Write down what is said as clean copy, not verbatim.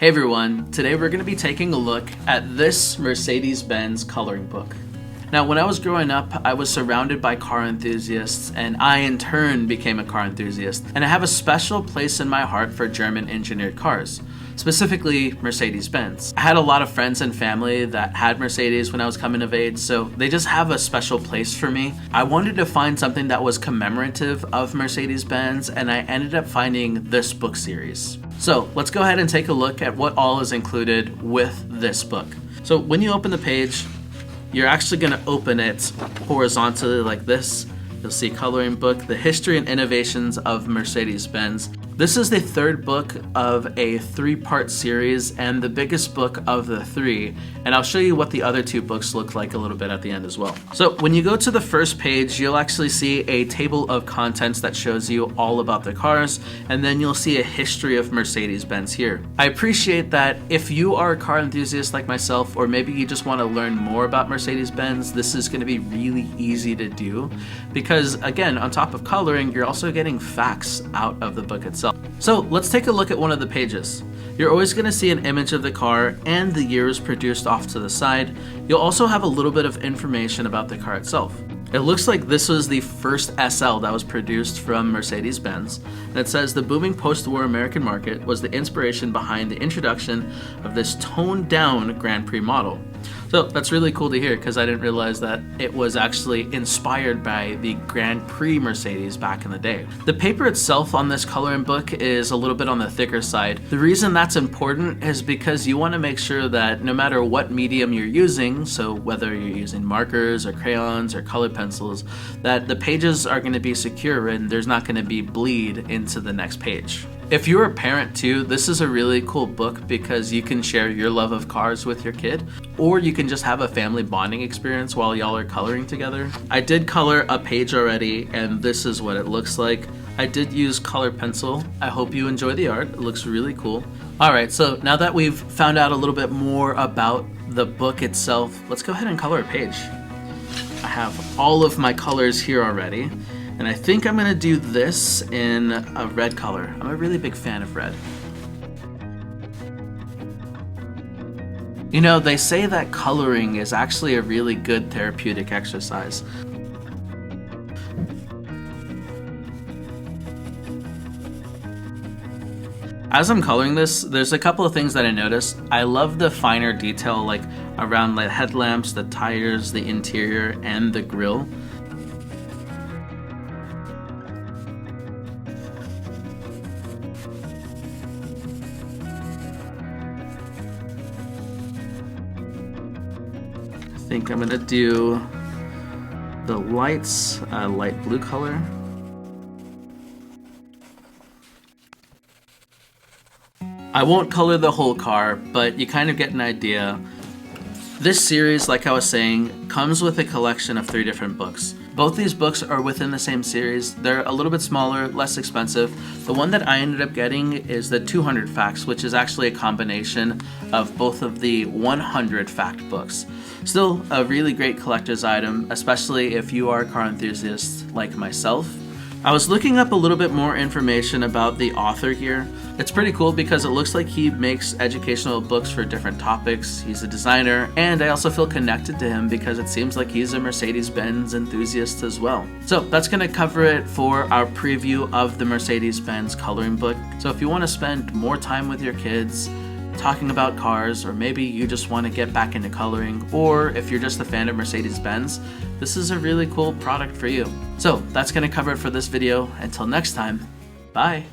Hey everyone, today we're going to be taking a look at this Mercedes-Benz coloring book. Now, when I was growing up, I was surrounded by car enthusiasts, and I in turn became a car enthusiast. And I have a special place in my heart for German engineered cars, specifically Mercedes-Benz. I had a lot of friends and family that had Mercedes when I was coming of age, so they just have a special place for me. I wanted to find something that was commemorative of Mercedes-Benz, and I ended up finding this book series. So let's go ahead and take a look at what all is included with this book. So when you open the page, you're actually going to open it horizontally like this. You'll see coloring book, the history and innovations of Mercedes-Benz. This is the third book of a 3-part series and the biggest book of the 3, and I'll show you what the other 2 books look like a little bit at the end as well. So when you go to the first page, you'll actually see a table of contents that shows you all about the cars, and then you'll see a history of Mercedes-Benz here. I appreciate that if you are a car enthusiast like myself, or maybe you just want to learn more about Mercedes-Benz, this is going to be really easy to do because, again, on top of coloring, you're also getting facts out of the book itself. So let's take a look at one of the pages. You're always going to see an image of the car and the years produced off to the side. You'll also have a little bit of information about the car itself. It looks like this was the first SL that was produced from Mercedes-Benz, and it says the booming post-war American market was the inspiration behind the introduction of this toned-down Grand Prix model. So that's really cool to hear because I didn't realize that it was actually inspired by the Grand Prix Mercedes back in the day. The paper itself on this coloring book is a little bit on the thicker side. The reason that's important is because you want to make sure that no matter what medium you're using, so whether you're using markers or crayons or colored pencils, that the pages are going to be secure and there's not going to be bleed into the next page. If you're a parent too, this is a really cool book because you can share your love of cars with your kid, or you can just have a family bonding experience while y'all are coloring together. I did color a page already, and this is what it looks like. I did use colored pencil. I hope you enjoy the art. It looks really cool. Alright, so now that we've found out a little bit more about the book itself, let's go ahead and color a page. I have all of my colors here already. And I think I'm going to do this in a red color. I'm a really big fan of red. You know, they say that coloring is actually a really good therapeutic exercise. As I'm coloring this, there's a couple of things that I noticed. I love the finer detail, like around the headlamps, the tires, the interior, and the grille. I think I'm gonna do the lights, light blue color. I won't color the whole car, but you kind of get an idea. This series, like I was saying, comes with a collection of 3 different books. Both these books are within the same series. They're a little bit smaller, less expensive. The one that I ended up getting is the 200 Facts, which is actually a combination of both of the 100 fact books. Still a really great collector's item, especially if you are a car enthusiast like myself. I was looking up a little bit more information about the author here. It's pretty cool because it looks like he makes educational books for different topics. He's a designer, and I also feel connected to him because it seems like he's a Mercedes-Benz enthusiast as well. So that's going to cover it for our preview of the Mercedes-Benz coloring book. So if you want to spend more time with your kids talking about cars, or maybe you just want to get back into coloring, or if you're just a fan of Mercedes-Benz, this is a really cool product for you. So that's going to cover it for this video. Until next time, bye!